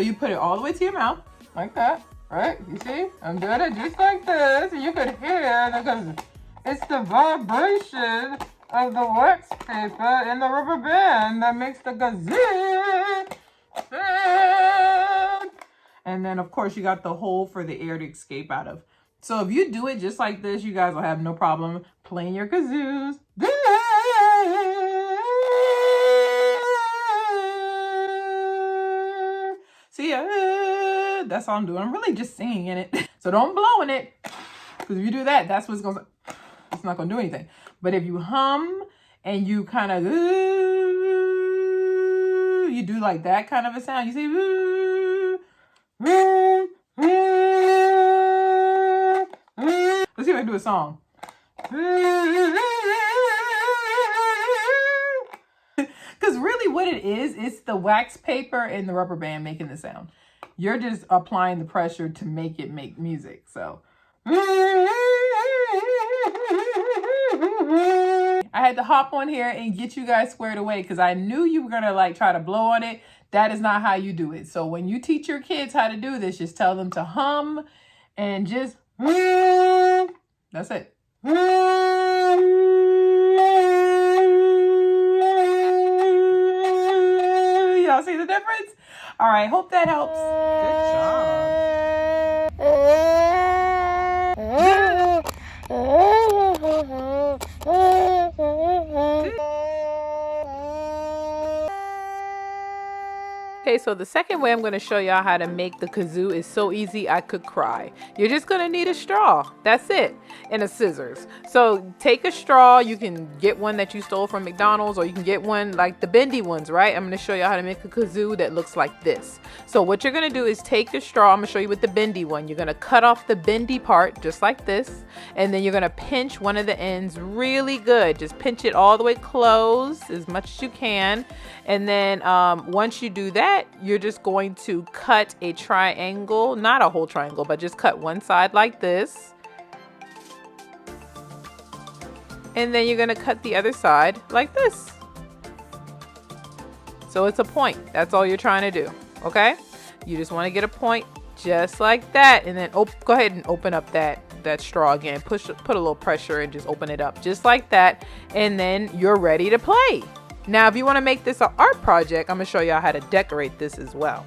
So you put it all the way to your mouth, like that, right? You see? I'm doing it just like this, and you could hear because it's the vibration of the wax paper and the rubber band that makes the kazoo sound. And then, of course, you got the hole for the air to escape out of. So if you do it just like this, you guys will have no problem playing your kazoos. See, that's all I'm doing. I'm really just singing in it. So don't blow in it, because if you do that, that's what's gonna, it's not gonna do anything. But if you hum and you kind of, you do like that kind of a sound. You see, let's see if I can do a song. Because really what it is, it's the wax paper and the rubber band making the sound. You're just applying the pressure to make it make music. So I had to hop on here and get you guys squared away because I knew you were going to like try to blow on it. That is not how you do it. So when you teach your kids how to do this, just tell them to hum and just, that's it. Y'all see the difference? All right, hope that helps. Good job. Okay, so the second way I'm going to show y'all how to make the kazoo is so easy I could cry. You're just going to need a straw. That's it. And a scissors. So take a straw. You can get one that you stole from McDonald's, or you can get one like the bendy ones, right? I'm going to show you how to make a kazoo that looks like this. So what you're going to do is take the straw. I'm going to show you with the bendy one. You're going to cut off the bendy part just like this. And then you're going to pinch one of the ends really good. Just pinch it all the way close as much as you can. And then once you do that, you're just going to cut a triangle, not a whole triangle, but just cut one side like this. And then you're going to cut the other side like this. So it's a point. That's all you're trying to do. Okay? You just want to get a point just like that. And then go ahead and open up that straw again. Put a little pressure and just open it up just like that. And then you're ready to play. Now, if you want to make this an art project, I'm going to show y'all how to decorate this as well.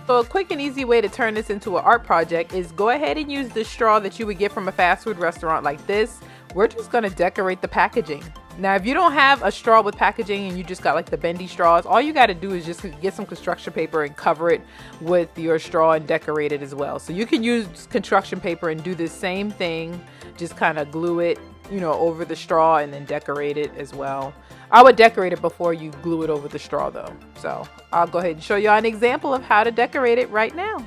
So a quick and easy way to turn this into an art project is go ahead and use the straw that you would get from a fast food restaurant like this. We're just going to decorate the packaging. Now, if you don't have a straw with packaging and you just got like the bendy straws, all you got to do is just get some construction paper and cover it with your straw and decorate it as well. So you can use construction paper and do the same thing, just kind of glue it, you know, over the straw and then decorate it as well. I would decorate it before you glue it over the straw though. So I'll go ahead and show you an example of how to decorate it right now.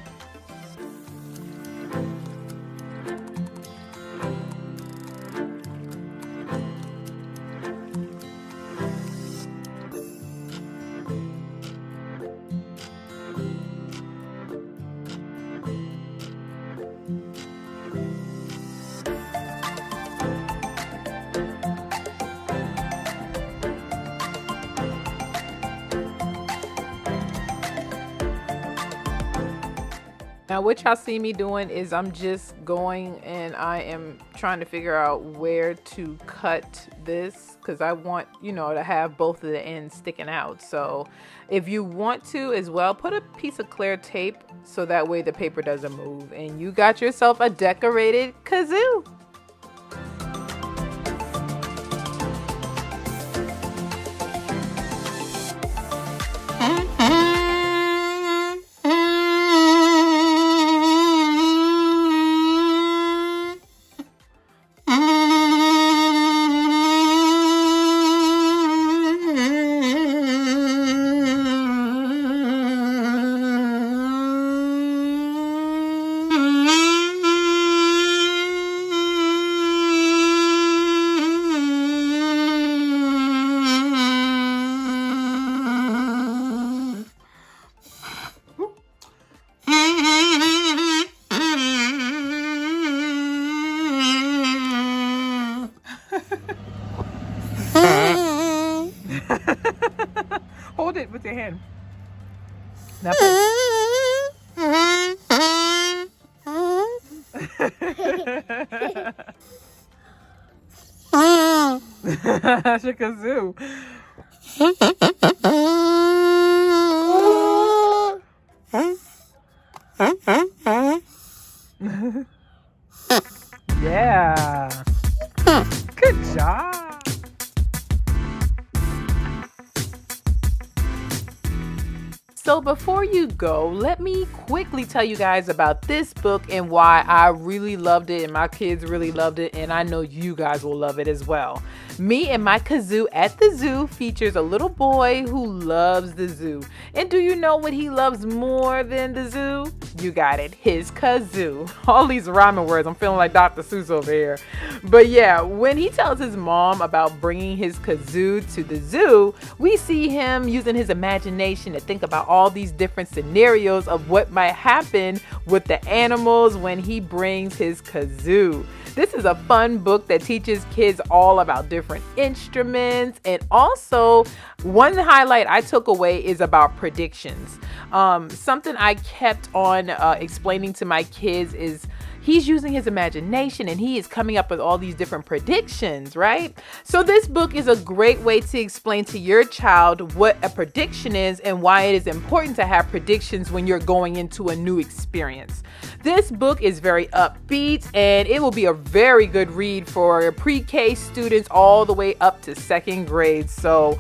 Now what y'all see me doing is I'm just going and I am trying to figure out where to cut this because I want, you know, to have both of the ends sticking out. So if you want to as well, put a piece of clear tape so that way the paper doesn't move and you got yourself a decorated kazoo. Now play. That's your kazoo. Yeah. Good job. So before you go, let me quickly tell you guys about this book and why I really loved it and my kids really loved it, and I know you guys will love it as well. Me and My Kazoo at the Zoo features a little boy who loves the zoo. And do you know what he loves more than the zoo? You got it, his kazoo. All these rhyming words, I'm feeling like Dr. Seuss over here. But yeah, when he tells his mom about bringing his kazoo to the zoo, we see him using his imagination to think about all these different scenarios of what might happen with the animals when he brings his kazoo. This is a fun book that teaches kids all about different instruments, and also one highlight I took away is about predictions. Something I kept on explaining to my kids is he's using his imagination and he is coming up with all these different predictions, right? So this book is a great way to explain to your child what a prediction is and why it is important to have predictions when you're going into a new experience. This book is very upbeat and it will be a very good read for pre-K students all the way up to second grade. So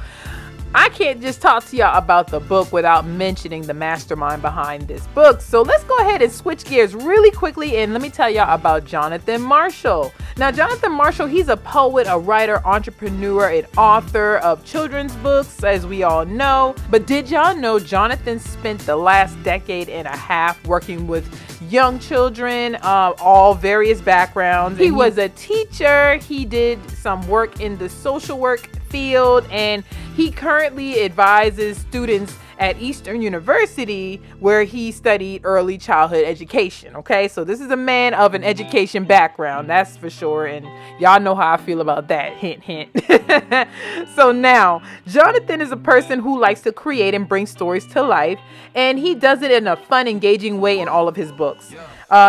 I can't just talk to y'all about the book without mentioning the mastermind behind this book. So let's go ahead and switch gears really quickly and let me tell y'all about Jonathan Marshall. Now, Jonathan Marshall, he's a poet, a writer, entrepreneur, and author of children's books, as we all know. But did y'all know Jonathan spent the last decade and a half working with young children, all various backgrounds? He was a teacher. He did some work in the social work field, and he currently advises students at Eastern University where he studied early childhood education. Okay, so this is a man of an education background, that's for sure, and y'all know how I feel about that. Hint, hint. So now, Jonathan is a person who likes to create and bring stories to life, and he does it in a fun, engaging way in all of his books.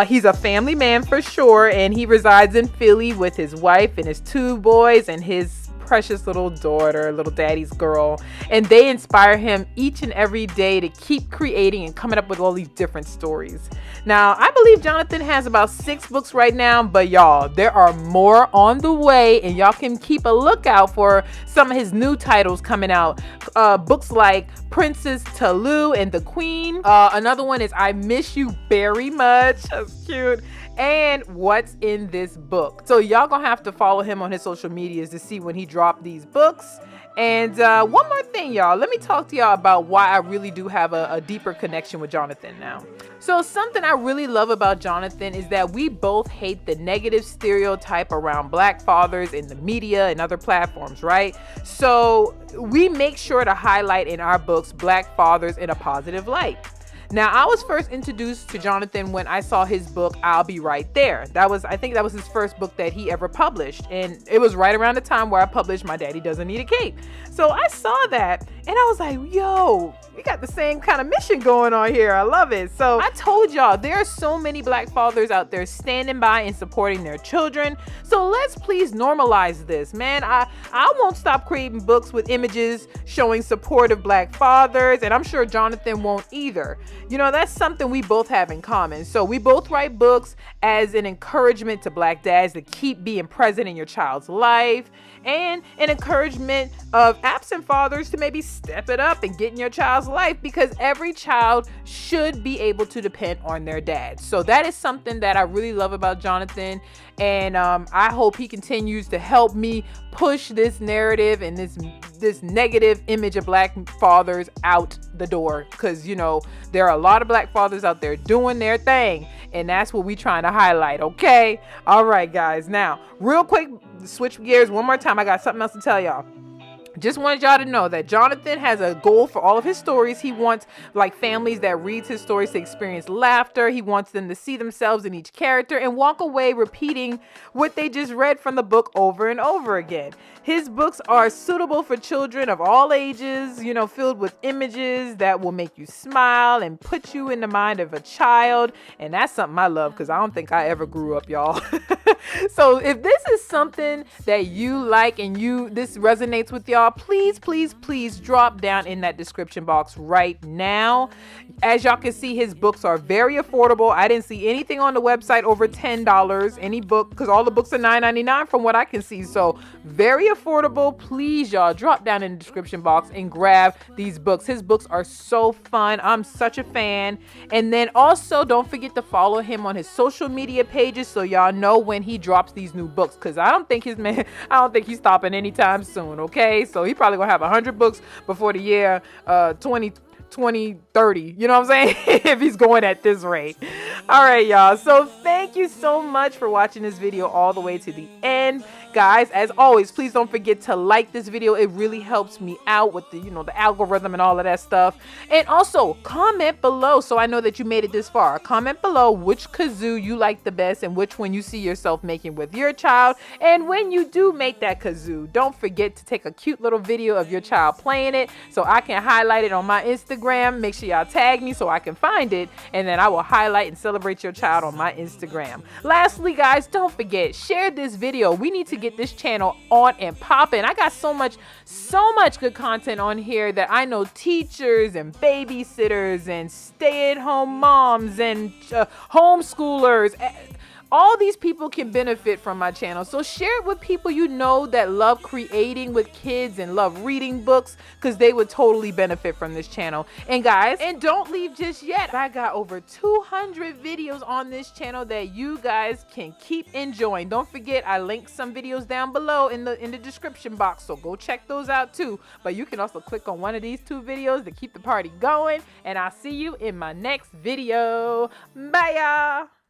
He's a family man for sure, and he resides in Philly with his wife and his 2 boys and his precious little daughter, little daddy's girl, and they inspire him each and every day to keep creating and coming up with all these different stories. Now, I believe Jonathan has about 6 books right now, but y'all, there are more on the way, and y'all can keep a lookout for some of his new titles coming out. Books like Princess Talou and the Queen. Another one is I Miss You Very Much. That's cute. And What's in This Book. So y'all gonna have to follow him on his social medias to see when he dropped these books. And one more thing, y'all, let me talk to y'all about why I really do have a deeper connection with Jonathan now. So something I really love about Jonathan is that we both hate the negative stereotype around Black fathers in the media and other platforms, right? So we make sure to highlight in our books Black fathers in a positive light. Now, I was first introduced to Jonathan when I saw his book, I'll Be Right There. I think that was his first book that he ever published. And it was right around the time where I published My Daddy Doesn't Need a Cape. So I saw that and I was like, yo, we got the same kind of mission going on here. I love it. So I told y'all, there are so many Black fathers out there standing by and supporting their children. So let's please normalize this, man. I won't stop creating books with images showing supportive Black fathers, and I'm sure Jonathan won't either. You know, that's something we both have in common. So we both write books as an encouragement to Black dads to keep being present in your child's life, and an encouragement of absent fathers to maybe step it up and get in your child's life, because every child should be able to depend on their dad. So that is something that I really love about Jonathan, and I hope he continues to help me push this narrative and this negative image of Black fathers out the door, because you know there are a lot of Black fathers out there doing their thing, and that's what we trying to highlight. Okay, all right guys, now real quick, switch gears one more time. I got something else to tell y'all. just wanted y'all to know that Jonathan has a goal for all of his stories. He wants like families that reads his stories to experience laughter. He wants them to see themselves in each character and walk away repeating what they just read from the book over and over again. His books are suitable for children of all ages, you know, filled with images that will make you smile and put you in the mind of a child. And that's something I love because I don't think I ever grew up, y'all. So if this is something that you like and this resonates with y'all, please, please, please drop down in that description box right now. As y'all can see, his books are very affordable. I didn't see anything on the website over $10, any book, because all the books are $9.99 from what I can see. So very affordable. Please, y'all, drop down in the description box and grab these books. His books are so fun. I'm such a fan. And then also don't forget to follow him on his social media pages so y'all know when he drops these new books, because I don't think he's stopping anytime soon. Okay, so he probably gonna have 100 books before the year 2030, you know what I'm saying? If he's going at this rate. All right, y'all, so thank you so much for watching this video all the way to the end. Guys, as always, please don't forget to like this video. It really helps me out with the, you know, the algorithm and all of that stuff. And also comment below so I know that you made it this far. Comment below which kazoo you like the best and which one you see yourself making with your child. And when you do make that kazoo, don't forget to take a cute little video of your child playing it so I can highlight it on my Instagram. Make sure y'all tag me so I can find it, and then I will highlight and celebrate your child on my Instagram. Lastly, guys, don't forget, share this video. We need to get this channel on and popping. I got so much good content on here that I know teachers and babysitters and stay-at-home moms and homeschoolers, all these people can benefit from my channel. So share it with people you know that love creating with kids and love reading books, because they would totally benefit from this channel. And guys, and don't leave just yet. I got over 200 videos on this channel that you guys can keep enjoying. Don't forget, I linked some videos down below in the description box, so go check those out too. But you can also click on one of these 2 videos to keep the party going. And I'll see you in my next video. Bye, y'all.